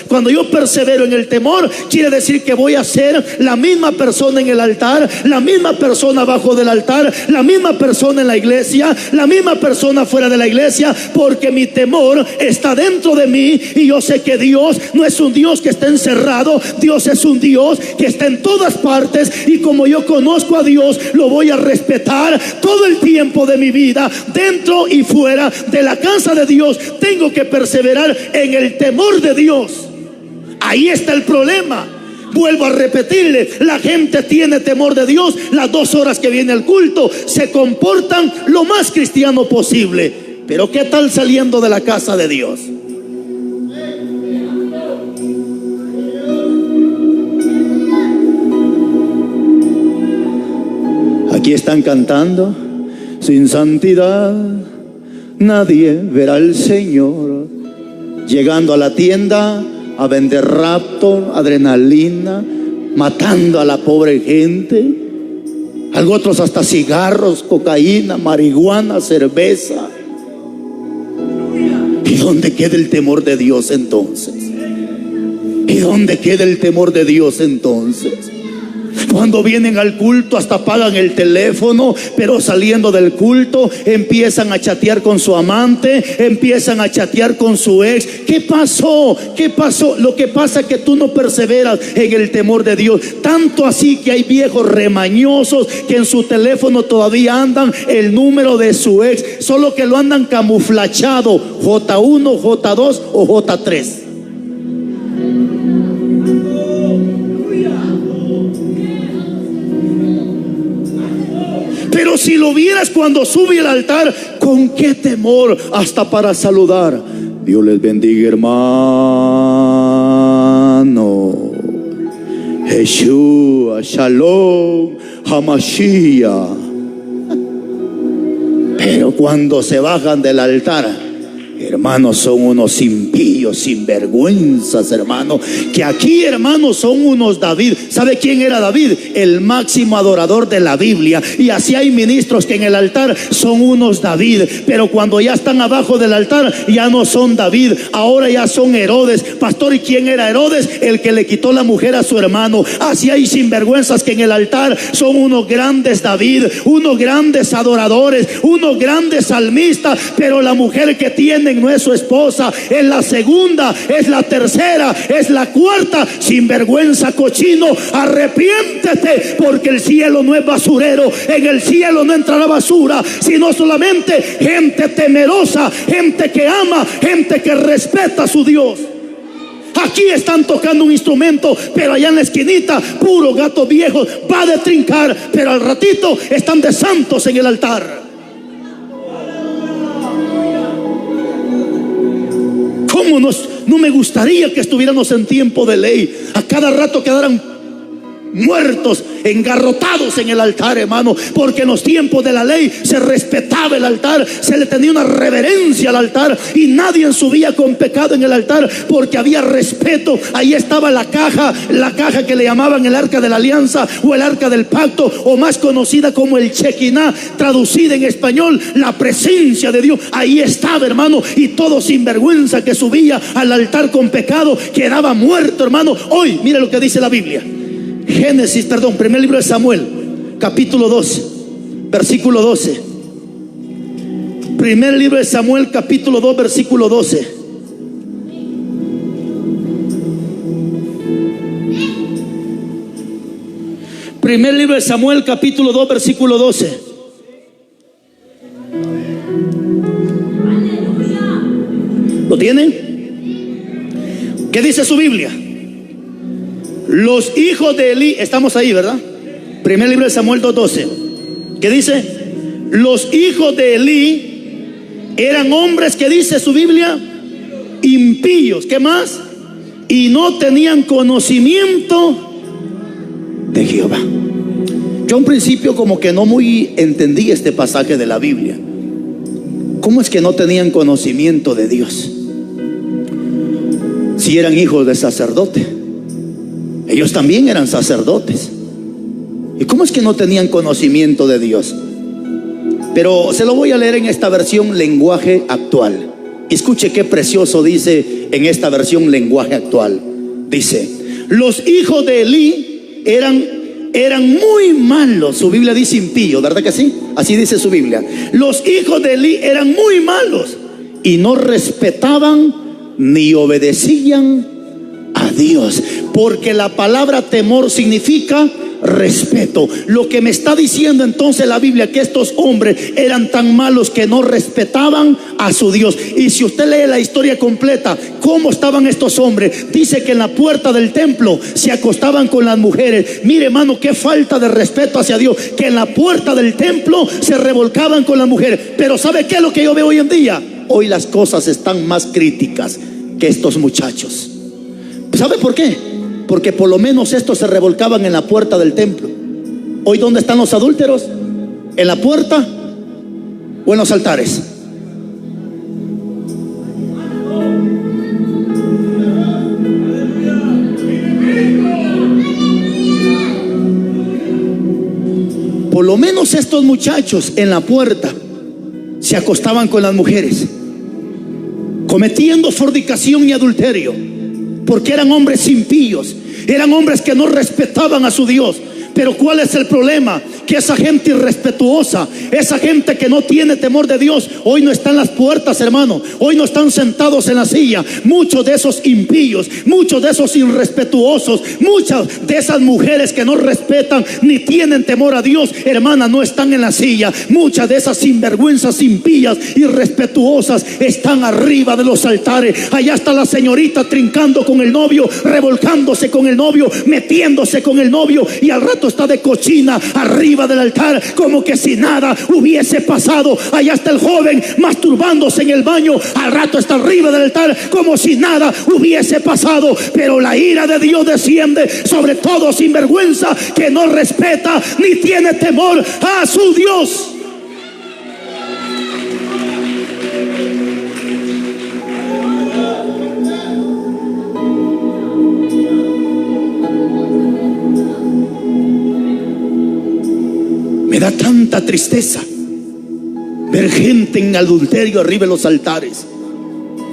Cuando yo persevero en el temor, quiere decir que voy a ser la misma persona en el altar, la misma persona abajo del altar, la misma persona en la iglesia, la misma persona fuera de la iglesia, porque mi temor está dentro de mí y yo sé que Dios no es un Dios que está encerrado. Dios es un Dios que está en todas partes, y como yo conozco a Dios, lo voy a respetar todo el tiempo de mi vida, dentro y fuera de la casa de Dios. Tengo que perseverar en el temor de Dios. Ahí está el problema. Vuelvo a repetirle, la gente tiene temor de Dios. Las 2 horas que viene el culto se comportan lo más cristiano posible, pero ¿qué tal saliendo de la casa de Dios? Aquí están cantando: sin santidad nadie verá al Señor. Llegando a la tienda a vender Raptor, adrenalina, matando a la pobre gente. Otros hasta cigarros, cocaína, marihuana, cerveza. ¿Y dónde queda el temor de Dios entonces? ¿Y dónde queda el temor de Dios entonces? Cuando vienen al culto hasta apagan el teléfono, pero saliendo del culto empiezan a chatear con su amante, empiezan a chatear con su ex. ¿Qué pasó? ¿Qué pasó? Lo que pasa es que tú no perseveras en el temor de Dios. Tanto así que hay viejos remañosos que en su teléfono todavía andan el número de su ex, solo que lo andan camuflachado, J1, J2 o J3. Pero si lo vieras cuando sube al altar, con qué temor, hasta para saludar. Dios les bendiga, hermano. Yeshua, Shalom, Hamashiach. Pero cuando se bajan del altar, hermanos, son unos impíos, sinvergüenzas, hermano. Que aquí, hermanos, son unos David. ¿Sabe quién era David? El máximo adorador de la Biblia. Y así hay ministros que en el altar son unos David, pero cuando ya están abajo del altar ya no son David, ahora ya son Herodes. Pastor, ¿y quién era Herodes? El que le quitó la mujer a su hermano. Así hay sinvergüenzas que en el altar son unos grandes David, unos grandes adoradores, unos grandes salmistas, pero la mujer que tienen no es su esposa, es la segunda, es la tercera, es la cuarta. Sinvergüenza, cochino, arrepiéntete, porque el cielo no es basurero. En el cielo no entrará basura, sino solamente gente temerosa, gente que ama, gente que respeta a su Dios. Aquí están tocando un instrumento, pero allá en la esquinita, puro gato viejo va de trincar, pero al ratito están de santos en el altar. ¿Cómo no me gustaría que estuviéramos en tiempo de ley? A cada rato quedaran muertos, engarrotados en el altar, hermano, porque en los tiempos de la ley se respetaba el altar, se le tenía una reverencia al altar, y nadie subía con pecado en el altar porque había respeto. Ahí estaba la caja que le llamaban el arca de la alianza o el arca del pacto, o más conocida como el Shekinah, traducida en español, la presencia de Dios. Ahí estaba, hermano, y todo sinvergüenza que subía al altar con pecado quedaba muerto, hermano. Hoy, mire lo que dice la Biblia. Primer libro de Samuel, capítulo 12, versículo 12. Primer libro de Samuel, capítulo 2, versículo 12. Primer libro de Samuel, capítulo 2, versículo 12. ¿Lo tienen? ¿Qué dice su Biblia? Los hijos de Elí, estamos ahí, ¿verdad? Primer libro de Samuel 2:12. ¿Qué dice? Los hijos de Elí eran hombres, que dice su Biblia, impíos. ¿Qué más? Y no tenían conocimiento de Jehová. Yo en principio como que no muy entendí este pasaje de la Biblia. ¿Cómo es que no tenían conocimiento de Dios? Si eran hijos de sacerdote. Ellos también eran sacerdotes. ¿Y cómo es que no tenían conocimiento de Dios? Pero se lo voy a leer en esta versión lenguaje actual. Escuche qué precioso dice en esta versión lenguaje actual. Dice: los hijos de Elí eran muy malos. Su Biblia dice impío, ¿verdad que sí? Así dice su Biblia. Los hijos de Elí eran muy malos y no respetaban ni obedecían a Dios. Porque la palabra temor significa respeto. Lo que me está diciendo entonces la Biblia, que estos hombres eran tan malos que no respetaban a su Dios. Y si usted lee la historia completa, cómo estaban estos hombres, dice que en la puerta del templo se acostaban con las mujeres. Mire, hermano, qué falta de respeto hacia Dios, que en la puerta del templo se revolcaban con las mujeres. Pero ¿sabe qué es lo que yo veo hoy en día? Hoy las cosas están más críticas que estos muchachos. ¿Sabe por qué? Porque por lo menos estos se revolcaban en la puerta del templo. Hoy, ¿dónde están los adúlteros? ¿En la puerta o en los altares? Por lo menos estos muchachos en la puerta se acostaban con las mujeres, cometiendo fornicación y adulterio, porque eran hombres impíos, eran hombres que no respetaban a su Dios. Pero ¿cuál es el problema? Que esa gente irrespetuosa, esa gente que no tiene temor de Dios, hoy no está en las puertas, hermano. Hoy no están sentados en la silla. Muchos de esos impíos, muchos de esos irrespetuosos, muchas de esas mujeres que no respetan ni tienen temor a Dios, hermana, no están en la silla. Muchas de esas sinvergüenzas, impías, irrespetuosas están arriba de los altares. Allá está la señorita trincando con el novio, revolcándose con el novio, metiéndose con el novio, y al rato está de cochina arriba del altar, como que si nada hubiese pasado. Allá está el joven masturbándose en el baño, al rato está arriba del altar, como si nada hubiese pasado. Pero la ira de Dios desciende sobre todo sinvergüenza que no respeta ni tiene temor a su Dios. Me da tanta tristeza ver gente en adulterio arriba de los altares,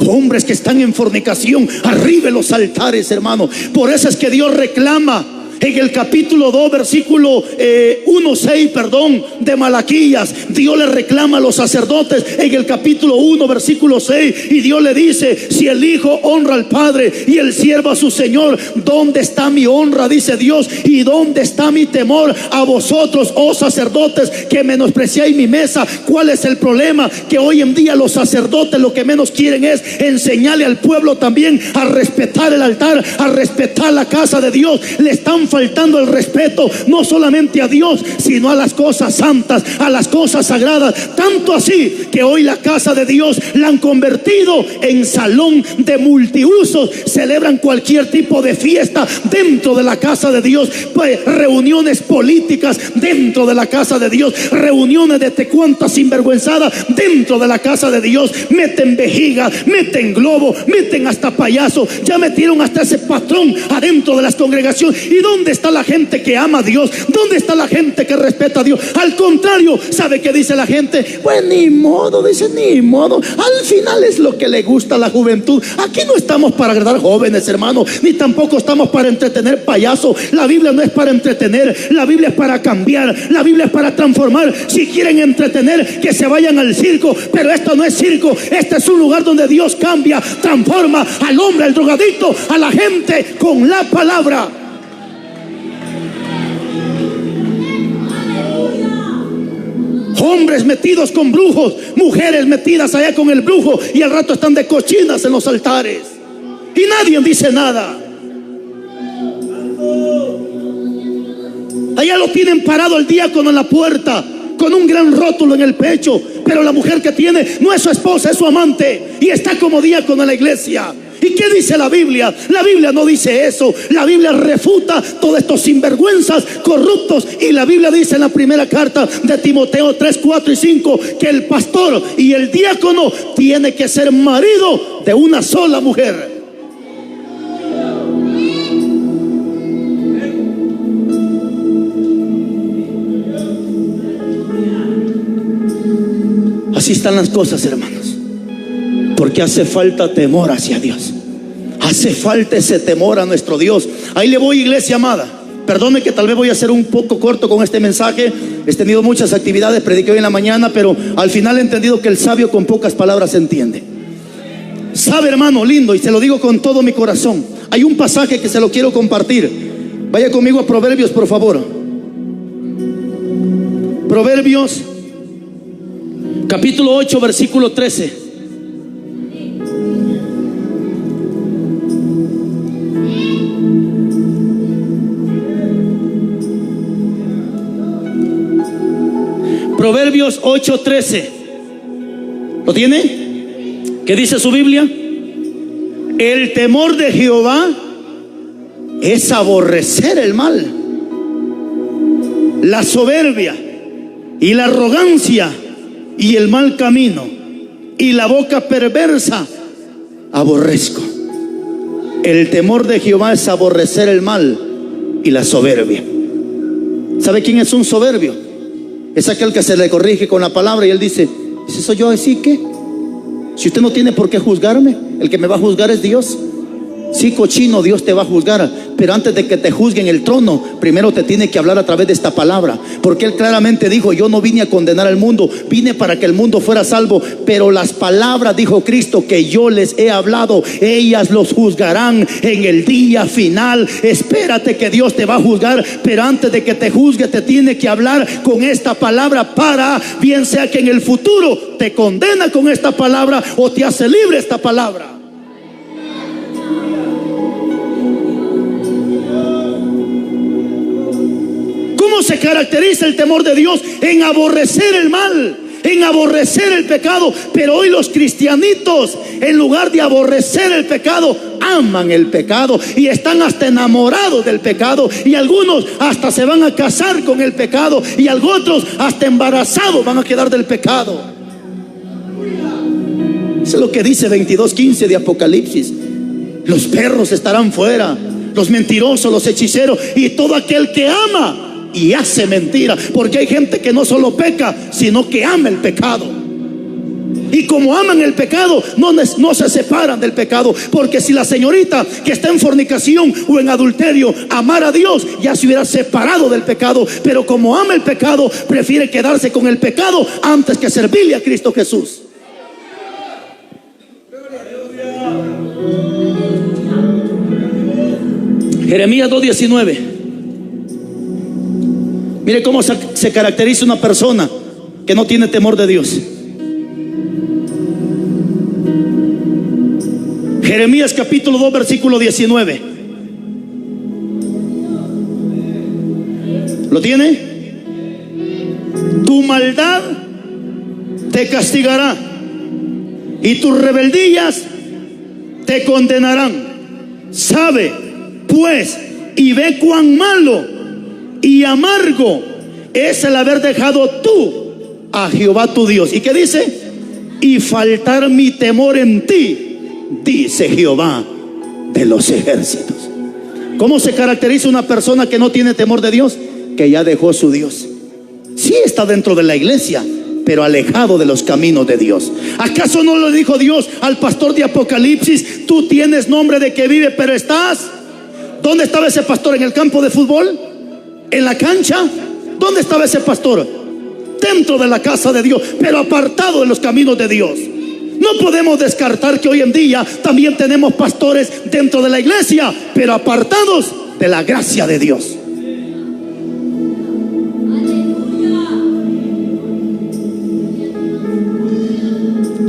hombres que están en fornicación arriba de los altares, hermano. Por eso es que Dios reclama en el capítulo 2, versículo 1:6, de Malaquías. Dios le reclama a los sacerdotes en el capítulo 1, versículo 6, y Dios le dice: si el hijo honra al padre y el siervo a su señor, ¿dónde está mi honra? Dice Dios, ¿y dónde está mi temor a vosotros, oh sacerdotes, que menospreciáis mi mesa? ¿Cuál es el problema? Que hoy en día los sacerdotes lo que menos quieren es enseñarle al pueblo también a respetar el altar, a respetar la casa de Dios. Le están faltando el respeto no solamente a Dios, sino a las cosas santas, a las cosas sagradas. Tanto así que hoy la casa de Dios la han convertido en salón de multiusos. Celebran cualquier tipo de fiesta dentro de la casa de Dios, pues reuniones políticas dentro de la casa de Dios, reuniones de cuantas sinvergüenzadas dentro de la casa de Dios. Meten vejiga, meten globo, meten hasta payaso, ya metieron hasta ese patrón adentro de las congregaciones. ¿Y dónde está la gente que ama a Dios? ¿Dónde está la gente que respeta a Dios? Al contrario, ¿sabe qué dice la gente? Pues ni modo, dice, ni modo. Al final es lo que le gusta a la juventud. Aquí no estamos para agradar jóvenes, hermano, ni tampoco estamos para entretener payasos. La Biblia no es para entretener, la Biblia es para cambiar, la Biblia es para transformar. Si quieren entretener, que se vayan al circo, pero esto no es circo. Este es un lugar donde Dios cambia, transforma al hombre, al drogadicto, a la gente con la palabra. Hombres metidos con brujos, mujeres metidas allá con el brujo, y al rato están de cochinas en los altares y nadie dice nada. Allá lo tienen parado el diácono en la puerta con un gran rótulo en el pecho, pero la mujer que tiene no es su esposa, es su amante, y está como diácono en la iglesia. ¿Y qué dice la Biblia? La Biblia no dice eso. La Biblia refuta todos estos sinvergüenzas corruptos. Y la Biblia dice en la primera carta de Timoteo 3, 4 y 5 que el pastor y el diácono tiene que ser marido de una sola mujer. Así están las cosas, hermanos, porque hace falta temor hacia Dios. Hace falta ese temor a nuestro Dios. Ahí le voy, iglesia amada. Perdone que tal vez voy a ser un poco corto con este mensaje. He tenido muchas actividades, prediqué hoy en la mañana, pero al final he entendido que el sabio con pocas palabras entiende. Sabe, hermano lindo, y se lo digo con todo mi corazón. Hay un pasaje que se lo quiero compartir. Vaya conmigo a Proverbios, por favor. Proverbios capítulo 8, versículo 13. Proverbios 8:13. ¿Lo tiene? ¿Qué dice su Biblia? El temor de Jehová es aborrecer el mal, la soberbia y la arrogancia y el mal camino y la boca perversa aborrezco. El temor de Jehová es aborrecer el mal y la soberbia. ¿Sabe quién es un soberbio? Es aquel que se le corrige con la palabra y él dice: ¿si soy yo así qué? Si usted no tiene por qué juzgarme, el que me va a juzgar es Dios. Sí, cochino, Dios te va a juzgar, pero antes de que te juzgue en el trono, primero te tiene que hablar a través de esta palabra, porque Él claramente dijo: yo no vine a condenar al mundo, vine para que el mundo fuera salvo. Pero las palabras, dijo Cristo, que yo les he hablado, ellas los juzgarán en el día final. Espérate que Dios te va a juzgar, pero antes de que te juzgue te tiene que hablar con esta palabra, para bien sea que en el futuro te condena con esta palabra o te hace libre esta palabra. ¿Cómo se caracteriza el temor de Dios? En aborrecer el mal, en aborrecer el pecado. Pero hoy los cristianitos, en lugar de aborrecer el pecado, aman el pecado y están hasta enamorados del pecado, y algunos hasta se van a casar con el pecado, y otros hasta embarazados van a quedar del pecado. Eso es lo que dice 22:15 de Apocalipsis. Los perros estarán fuera, los mentirosos, los hechiceros y todo aquel que ama y hace mentira, porque hay gente que no solo peca, sino que ama el pecado. Y como aman el pecado, no se separan del pecado. Porque si la señorita que está en fornicación o en adulterio amara a Dios, ya se hubiera separado del pecado. Pero como ama el pecado, prefiere quedarse con el pecado antes que servirle a Cristo Jesús. Jeremías 2:19. Mire cómo se caracteriza una persona que no tiene temor de Dios. Jeremías capítulo 2, versículo 19. ¿Lo tiene? Tu maldad te castigará y tus rebeldías te condenarán. Sabe pues y ve cuán malo y amargo es el haber dejado tú a Jehová tu Dios. ¿Y qué dice? Y faltar mi temor en ti, dice Jehová de los ejércitos. ¿Cómo se caracteriza una persona que no tiene temor de Dios? Que ya dejó su Dios. Sí está dentro de la iglesia, pero alejado de los caminos de Dios. ¿Acaso no lo dijo Dios al pastor de Apocalipsis? Tú tienes nombre de que vive, pero estás... ¿Dónde estaba ese pastor? ¿En el campo de fútbol? ¿En la cancha? ¿Dónde estaba ese pastor? Dentro de la casa de Dios, pero apartado de los caminos de Dios. No podemos descartar que hoy en día también tenemos pastores dentro de la iglesia, pero apartados de la gracia de Dios.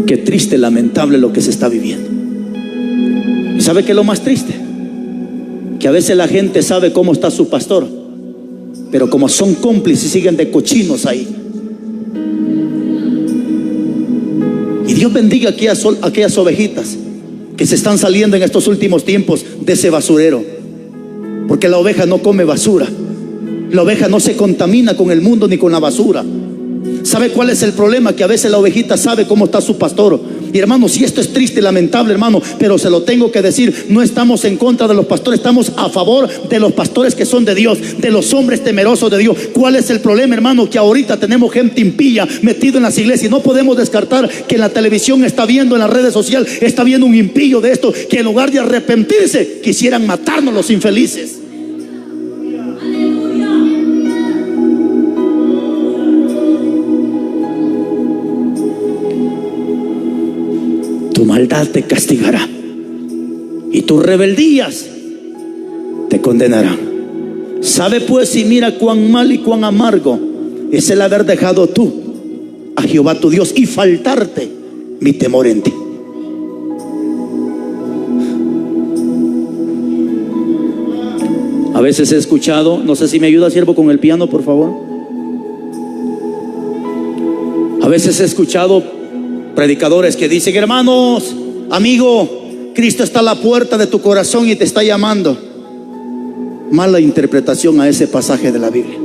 Qué triste, lamentable lo que se está viviendo. ¿Sabe qué es lo más triste? Que a veces la gente sabe cómo está su pastor, pero como son cómplices, siguen de cochinos ahí. Y Dios bendiga aquellas ovejitas que se están saliendo en estos últimos tiempos de ese basurero, porque la oveja no come basura. La oveja no se contamina con el mundo ni con la basura. ¿Sabe cuál es el problema? Que a veces la ovejita sabe cómo está su pastor, Y hermanos, si esto es triste y lamentable, hermano, pero se lo tengo que decir, no estamos en contra de los pastores, estamos a favor de los pastores que son de Dios, de los hombres temerosos de Dios. ¿Cuál es el problema, hermano? Que ahorita tenemos gente impía metida en las iglesias. No podemos descartar que en la televisión está viendo, en las redes sociales está viendo un impío de esto, que en lugar de arrepentirse quisieran matarnos los infelices. Tu maldad te castigará y tus rebeldías te condenarán. Sabe pues y mira cuán mal y cuán amargo es el haber dejado tú a Jehová tu Dios y faltarte mi temor en ti. A veces he escuchado, no sé si me ayuda, siervo, con el piano, por favor. A veces he escuchado predicadores que dicen: hermanos, amigo, Cristo está a la puerta de tu corazón y te está llamando. Mala interpretación a ese pasaje de la Biblia,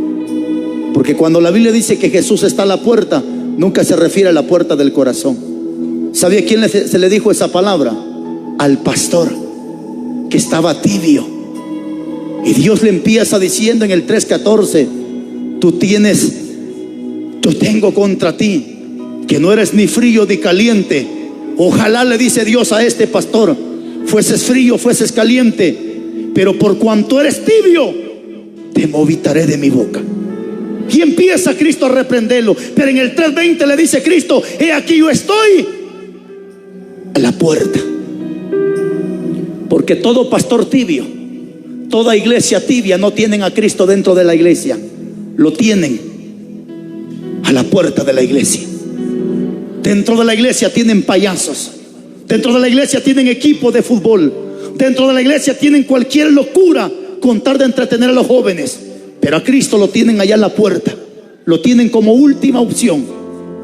porque cuando la Biblia dice que Jesús está a la puerta, nunca se refiere a la puerta del corazón. ¿Sabía a quién se le dijo esa palabra? Al pastor que estaba tibio. Y Dios le empieza diciendo en el 3:14: yo tengo contra ti que no eres ni frío ni caliente. Ojalá, le dice Dios a este pastor, fueses frío, fueses caliente, pero por cuanto eres tibio, te vomitaré de mi boca. Y empieza Cristo a reprenderlo. Pero en el 3:20 le dice Cristo: he aquí yo estoy a la puerta. Porque todo pastor tibio, toda iglesia tibia, no tienen a Cristo dentro de la iglesia, lo tienen a la puerta de la iglesia. Dentro de la iglesia tienen payasos, dentro de la iglesia tienen equipo de fútbol, dentro de la iglesia tienen cualquier locura con tal de entretener a los jóvenes. Pero a Cristo lo tienen allá en la puerta, lo tienen como última opción,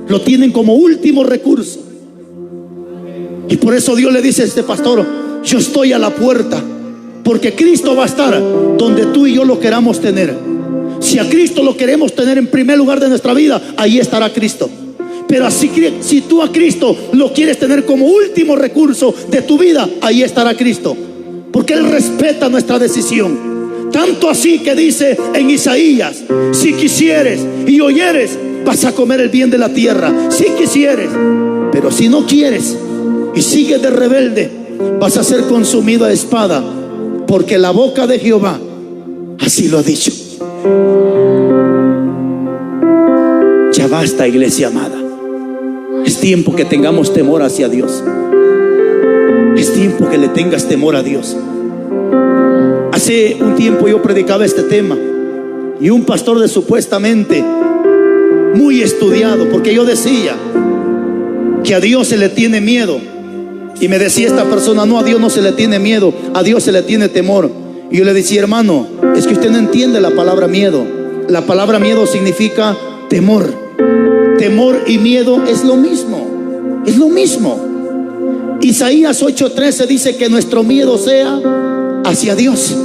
lo tienen como último recurso. Y por eso Dios le dice a este pastor: yo estoy a la puerta, porque Cristo va a estar donde tú y yo lo queramos tener. Si a Cristo lo queremos tener en primer lugar de nuestra vida, ahí estará Cristo. Pero si tú a Cristo lo quieres tener como último recurso de tu vida, ahí estará Cristo, porque Él respeta nuestra decisión. Tanto así que dice en Isaías: si quisieres y oyeres, vas a comer el bien de la tierra. Si quisieres, pero si no quieres y sigues de rebelde, vas a ser consumido a espada, porque la boca de Jehová así lo ha dicho. Ya basta, iglesia amada. Es tiempo que tengamos temor hacia Dios. Es tiempo que le tengas temor a Dios. Hace un tiempo yo predicaba este tema y un pastor de supuestamente muy estudiado, porque yo decía que a Dios se le tiene miedo, y me decía esta persona: no, a Dios no se le tiene miedo, a Dios se le tiene temor. Y yo le decía: hermano, es que usted no entiende la palabra miedo. La palabra miedo significa temor. Temor y miedo es lo mismo, es lo mismo. Isaías 8:13 dice que nuestro miedo sea hacia Dios.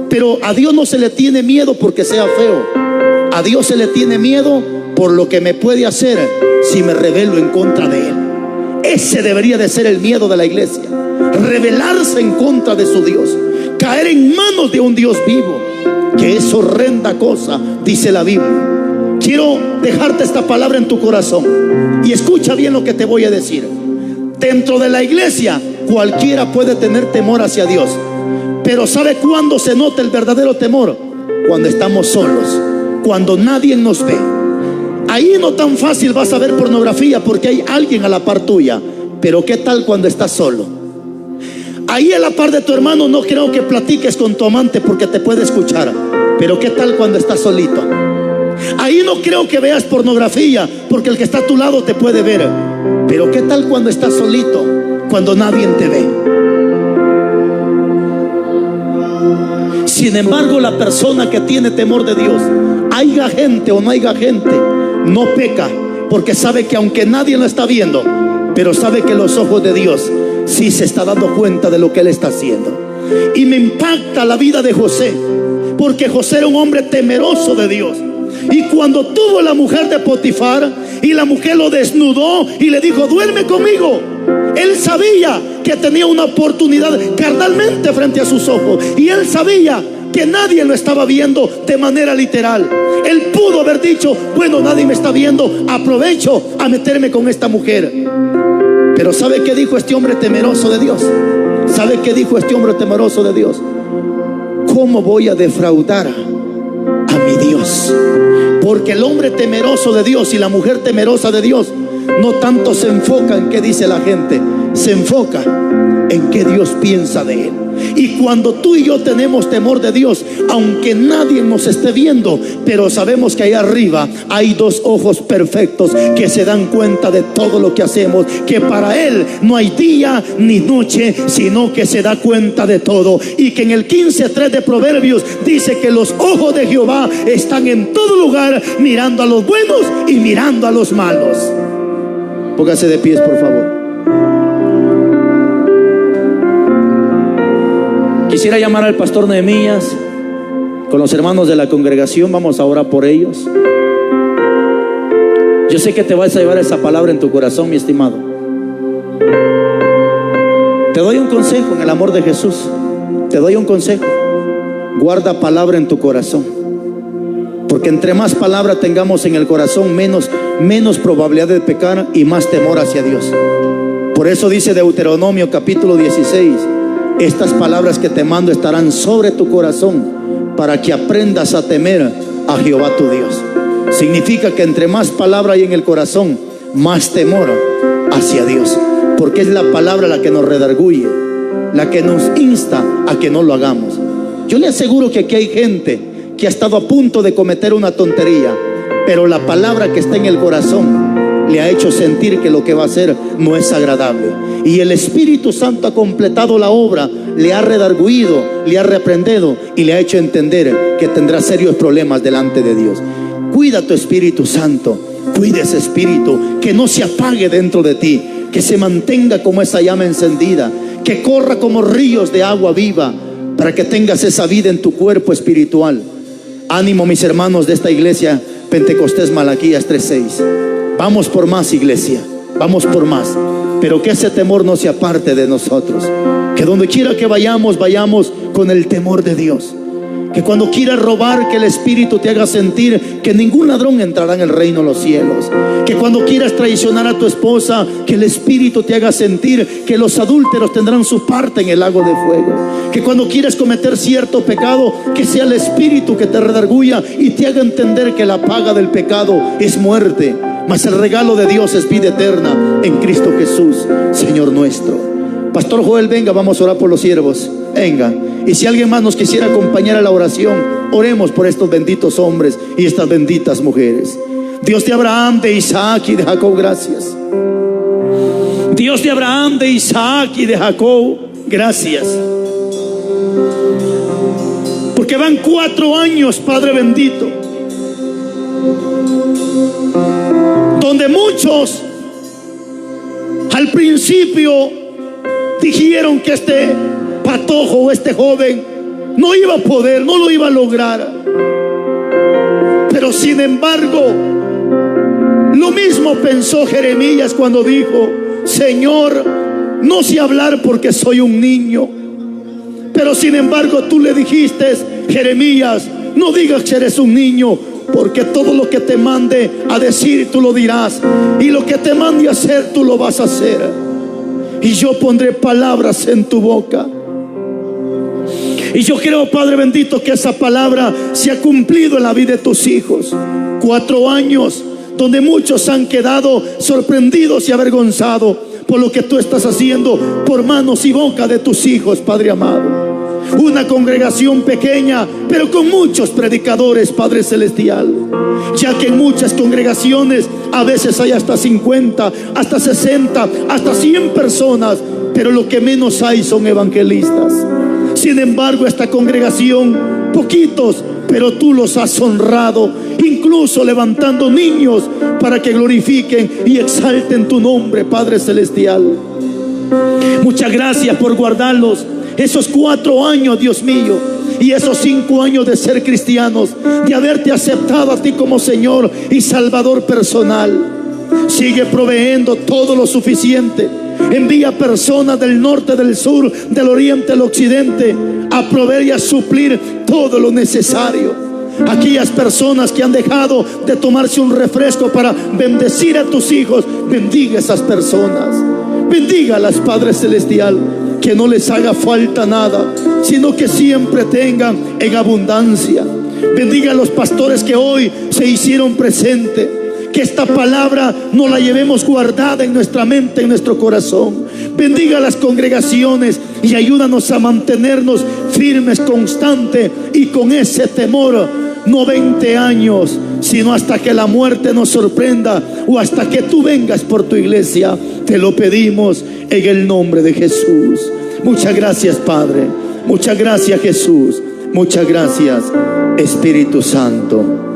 Pero a Dios no se le tiene miedo porque sea feo. A Dios se le tiene miedo por lo que me puede hacer si me rebelo en contra de Él. Ese debería de ser el miedo de la iglesia: rebelarse en contra de su Dios, caer en manos de un Dios vivo, que es horrenda cosa, dice la Biblia. Quiero dejarte esta palabra en tu corazón y escucha bien lo que te voy a decir. Dentro de la iglesia cualquiera puede tener temor hacia Dios, pero ¿sabe cuándo se nota el verdadero temor? Cuando estamos solos, cuando nadie nos ve. Ahí no tan fácil vas a ver pornografía porque hay alguien a la par tuya. Pero ¿qué tal cuando estás solo? Ahí a la par de tu hermano no creo que platiques con tu amante porque te puede escuchar. Pero ¿qué tal cuando estás solito? Ahí no creo que veas pornografía porque el que está a tu lado te puede ver. Pero ¿qué tal cuando estás solito? Cuando nadie te ve. Sin embargo, la persona que tiene temor de Dios, haya gente o no haya gente, no peca, porque sabe que aunque nadie lo está viendo, pero sabe que los ojos de Dios sí se está dando cuenta de lo que Él está haciendo. Y me impacta la vida de José, porque José era un hombre temeroso de Dios. Y cuando tuvo la mujer de Potifar, y la mujer lo desnudó y le dijo: duerme conmigo. Él sabía que tenía una oportunidad carnalmente frente a sus ojos, y él sabía que nadie lo estaba viendo de manera literal. Él pudo haber dicho: bueno, nadie me está viendo, aprovecho a meterme con esta mujer. Pero ¿sabe qué dijo este hombre temeroso de Dios? ¿Sabe qué dijo este hombre temeroso de Dios? ¿Cómo voy a defraudar a mi Dios? Porque el hombre temeroso de Dios y la mujer temerosa de Dios no tanto se enfoca en qué dice la gente, se enfoca en qué Dios piensa de él. Y cuando tú y yo tenemos temor de Dios, aunque nadie nos esté viendo, pero sabemos que ahí arriba hay dos ojos perfectos que se dan cuenta de todo lo que hacemos, que para Él no hay día ni noche, sino que se da cuenta de todo. Y que en el 15:3 de Proverbios dice que los ojos de Jehová están en todo lugar, mirando a los buenos y mirando a los malos. Póngase de pies, por favor. Quisiera llamar al pastor Nehemías con los hermanos de la congregación. Vamos a orar por ellos. Yo sé que te vas a llevar esa palabra en tu corazón, mi estimado. Te doy un consejo en el amor de Jesús. Te doy un consejo: guarda palabra en tu corazón, porque entre más palabra tengamos en el corazón, menos probabilidad de pecar y más temor hacia Dios. Por eso dice Deuteronomio capítulo 16: estas palabras que te mando estarán sobre tu corazón, para que aprendas a temer a Jehová tu Dios. Significa que entre más palabra hay en el corazón, más temor hacia Dios, porque es la palabra la que nos redarguye, la que nos insta a que no lo hagamos. Yo le aseguro que aquí hay gente que ha estado a punto de cometer una tontería, pero la palabra que está en el corazón le ha hecho sentir que lo que va a hacer no es agradable, y el Espíritu Santo ha completado la obra, le ha redarguido, le ha reprendido y le ha hecho entender que tendrá serios problemas delante de Dios. Cuida tu Espíritu Santo, cuida ese espíritu, que no se apague dentro de ti, que se mantenga como esa llama encendida, que corra como ríos de agua viva, para que tengas esa vida en tu cuerpo espiritual. Ánimo, mis hermanos de esta iglesia Pentecostés Malaquías 3:6. Vamos por más, iglesia, vamos por más, pero que ese temor no se aparte de nosotros. Que donde quiera que vayamos, vayamos con el temor de Dios. Que cuando quieras robar, que el Espíritu te haga sentir que ningún ladrón entrará en el reino de los cielos. Que cuando quieras traicionar a tu esposa, que el Espíritu te haga sentir que los adúlteros tendrán su parte en el lago de fuego. Que cuando quieras cometer cierto pecado, que sea el Espíritu que te redarguya y te haga entender que la paga del pecado es muerte, mas el regalo de Dios es vida eterna en Cristo Jesús, Señor nuestro. Pastor Joel, venga, vamos a orar por los siervos. Venga. Y si alguien más nos quisiera acompañar a la oración, oremos por estos benditos hombres y estas benditas mujeres. Dios de Abraham, de Isaac y de Jacob, gracias. Dios de Abraham, de Isaac y de Jacob, gracias. Porque van 4 años, Padre bendito, donde muchos al principio dijeron que este patojo o este joven no iba a poder, no lo iba a lograr. Pero sin embargo, lo mismo pensó Jeremías cuando dijo: Señor, no sé hablar porque soy un niño. Pero sin embargo tú le dijiste: Jeremías, no digas que eres un niño, porque todo lo que te mande a decir tú lo dirás, y lo que te mande a hacer tú lo vas a hacer. Y yo pondré palabras en tu boca. Y yo creo, Padre bendito, que esa palabra se ha cumplido en la vida de tus hijos. 4 años donde muchos han quedado sorprendidos y avergonzados por lo que tú estás haciendo por manos y boca de tus hijos, Padre amado. Una congregación pequeña, pero con muchos predicadores, Padre celestial, ya que en muchas congregaciones a veces hay hasta 50, hasta 60, hasta 100 personas, pero lo que menos hay son evangelistas. Sin embargo, esta congregación, poquitos, pero tú los has honrado, incluso levantando niños para que glorifiquen y exalten tu nombre, Padre celestial. Muchas gracias por guardarlos esos 4 años, Dios mío, y esos 5 años de ser cristianos, de haberte aceptado a ti como Señor y Salvador personal. Sigue proveyendo todo lo suficiente. Envía personas del norte, del sur, del oriente, del occidente a proveer y a suplir todo lo necesario. Aquellas personas que han dejado de tomarse un refresco para bendecir a tus hijos, bendiga a esas personas. Bendígalas, Padre Celestial, que no les haga falta nada, sino que siempre tengan en abundancia. Bendiga a los pastores que hoy se hicieron presentes. Que esta palabra no la llevemos guardada en nuestra mente, en nuestro corazón. Bendiga a las congregaciones y ayúdanos a mantenernos firmes, constantes y con ese temor. No 20 años, sino hasta que la muerte nos sorprenda o hasta que tú vengas por tu iglesia. Te lo pedimos en el nombre de Jesús. Muchas gracias, Padre. Muchas gracias, Jesús. Muchas gracias, Espíritu Santo.